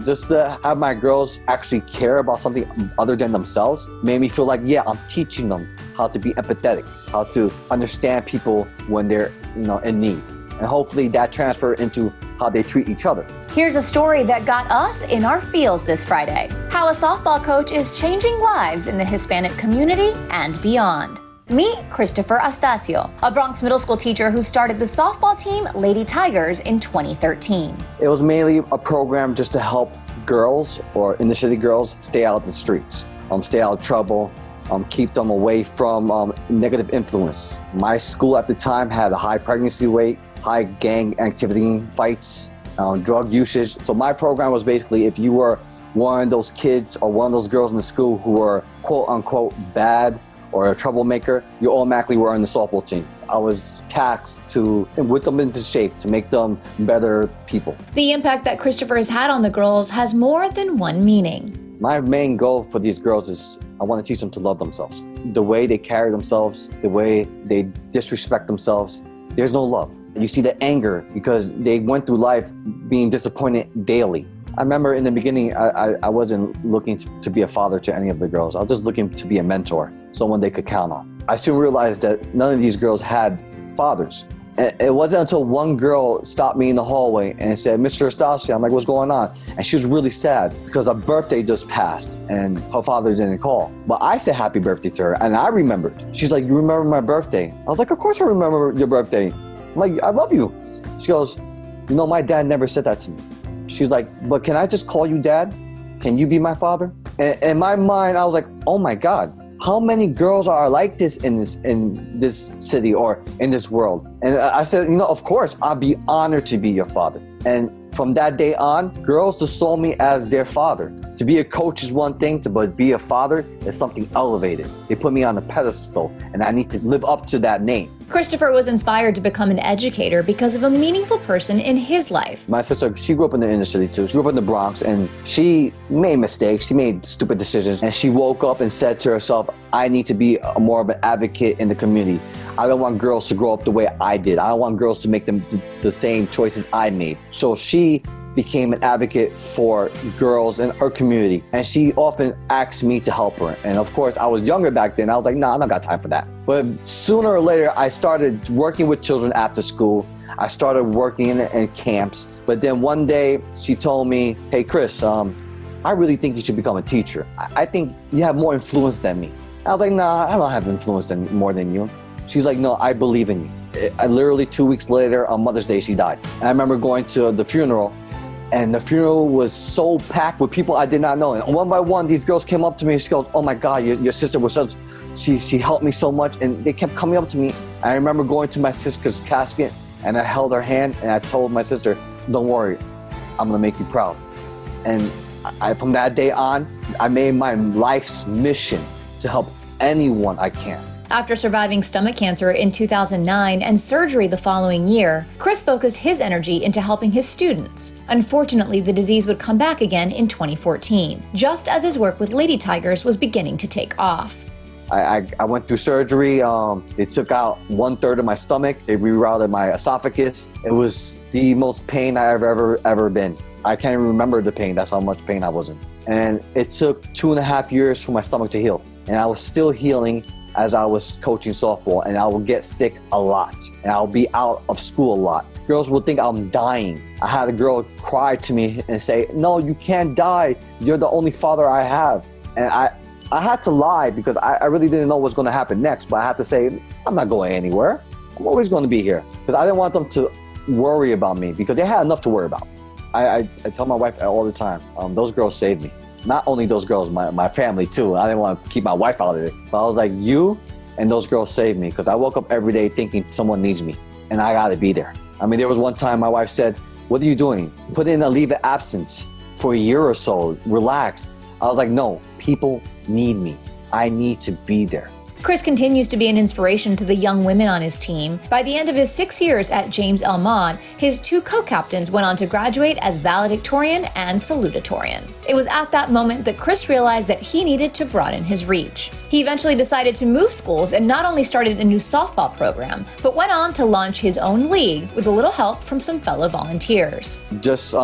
Just to have my girls actually care about something other than themselves made me feel like, yeah, I'm teaching them how to be empathetic, how to understand people when they're, in need. And hopefully that transfer into how they treat each other. Here's a story that got us in our feels this Friday. How a softball coach is changing lives in the Hispanic community and beyond. Meet Christopher Astacio, a Bronx middle school teacher who started the softball team Lady Tigers in 2013. It was mainly a program just to help girls, or inner city girls, stay out of the streets, stay out of trouble, keep them away from negative influence. My school at the time had a high pregnancy rate, high gang activity, fights, drug usage. So my program was basically, if you were one of those kids or one of those girls in the school who were quote unquote bad or a troublemaker, you automatically were on the softball team. I was tasked to whip them into shape, to make them better people. The impact that Christopher has had on the girls has more than one meaning. My main goal for these girls is I want to teach them to love themselves. The way they carry themselves, the way they disrespect themselves, there's no love. You see the anger because they went through life being disappointed daily. I remember in the beginning, I wasn't looking to be a father to any of the girls. I was just looking to be a mentor, someone they could count on. I soon realized that none of these girls had fathers. And it wasn't until one girl stopped me in the hallway and said, "Mr. Estacio," I'm like, "What's going on?" And she was really sad because her birthday just passed and her father didn't call. But I said happy birthday to her and I remembered. She's like, "You remember my birthday?" I was like, "Of course I remember your birthday. I'm like, I love you." She goes, "My dad never said that to me." She's like, "But can I just call you dad? Can you be my father?" And in my mind, I was like, oh my God, how many girls are like this in this city or in this world? And I said, of course, I'd be honored to be your father. And from that day on, girls just saw me as their father. To be a coach is one thing, but be a father is something elevated. They put me on a pedestal, and I need to live up to that name. Christopher was inspired to become an educator because of a meaningful person in his life. My sister, she grew up in the inner city too. She grew up in the Bronx, and she made mistakes. She made stupid decisions, and she woke up and said to herself, I need to be more of an advocate in the community. I don't want girls to grow up the way I did. I don't want girls to make the same choices I made. So she became an advocate for girls in her community, and she often asked me to help her. And of course, I was younger back then. I was like, nah, I don't got time for that. But sooner or later, I started working with children after school. I started working in camps. But then one day, she told me, hey, Chris, I really think you should become a teacher. I think you have more influence than me. I was like, nah, I don't have influence more than you. She's like, no, I believe in you. I literally 2 weeks later, on Mother's Day, she died. And I remember going to the funeral, and the funeral was so packed with people I did not know. And one by one, these girls came up to me and she goes, oh my God, your sister was such, she helped me so much. And they kept coming up to me. I remember going to my sister's casket and I held her hand and I told my sister, don't worry, I'm gonna make you proud. And from that day on, I made my life's mission to help anyone I can. After surviving stomach cancer in 2009 and surgery the following year, Chris focused his energy into helping his students. Unfortunately, the disease would come back again in 2014, just as his work with Lady Tigers was beginning to take off. I went through surgery. They took out 1/3 of my stomach. They rerouted my esophagus. It was the most pain I've ever been. I can't even remember the pain. That's how much pain I was in. And it took 2.5 years for my stomach to heal. And I was still healing as I was coaching softball, and I would get sick a lot, and I'll be out of school a lot. Girls would think I'm dying. I had a girl cry to me and say, no, you can't die. You're the only father I have. And I had to lie because I really didn't know what's going to happen next, but I had to say, I'm not going anywhere. I'm always going to be here, because I didn't want them to worry about me because they had enough to worry about. I tell my wife all the time, those girls saved me. Not only those girls, my family too. I didn't want to keep my wife out of it. But I was like, you and those girls saved me, because I woke up every day thinking someone needs me and I got to be there. I mean, there was one time my wife said, what are you doing? Put in a leave of absence for a year or so. Relax. I was like, no, people need me. I need to be there. Chris continues to be an inspiration to the young women on his team. By the end of his 6 years at James L. Maude, his 2 co-captains went on to graduate as valedictorian and salutatorian. It was at that moment that Chris realized that he needed to broaden his reach. He eventually decided to move schools and not only started a new softball program, but went on to launch his own league with a little help from some fellow volunteers. Just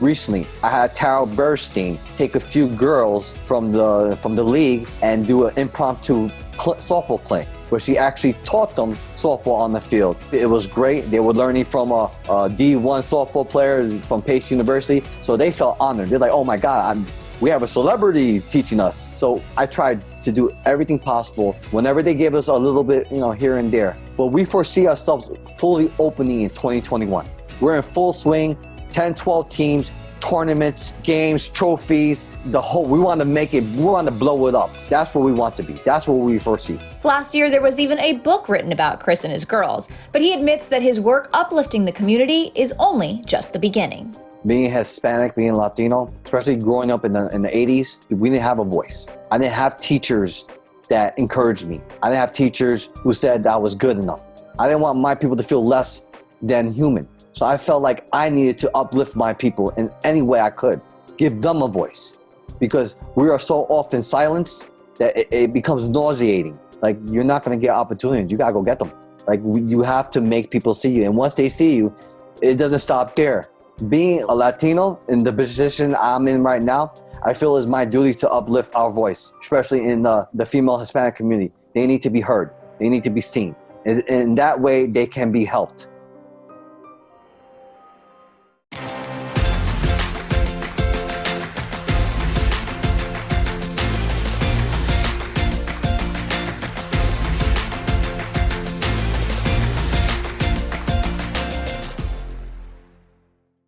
recently, I had Tara Burstein take a few girls from the league and do an impromptu softball play, where she actually taught them softball on the field. It was great. They were learning from a D1 softball player from Pace University, so they felt honored. They're like, oh my God, we have a celebrity teaching us. So I tried to do everything possible whenever they gave us a little bit, here and there. But we foresee ourselves fully opening in 2021. We're in full swing, 10, 12 teams, tournaments, games, trophies, we want to blow it up. That's where we want to be. That's what we foresee. Last year, there was even a book written about Chris and his girls, but he admits that his work uplifting the community is only just the beginning. Being Hispanic, being Latino, especially growing up in the 80s, we didn't have a voice. I didn't have teachers that encouraged me. I didn't have teachers who said that I was good enough. I didn't want my people to feel less than human. So I felt like I needed to uplift my people in any way I could, give them a voice, because we are so often silenced that it becomes nauseating. Like, you're not going to get opportunities. You got to go get them. Like, you have to make people see you. And once they see you, it doesn't stop there. Being a Latino in the position I'm in right now, I feel is my duty to uplift our voice, especially in the female Hispanic community. They need to be heard. They need to be seen. In that way, they can be helped.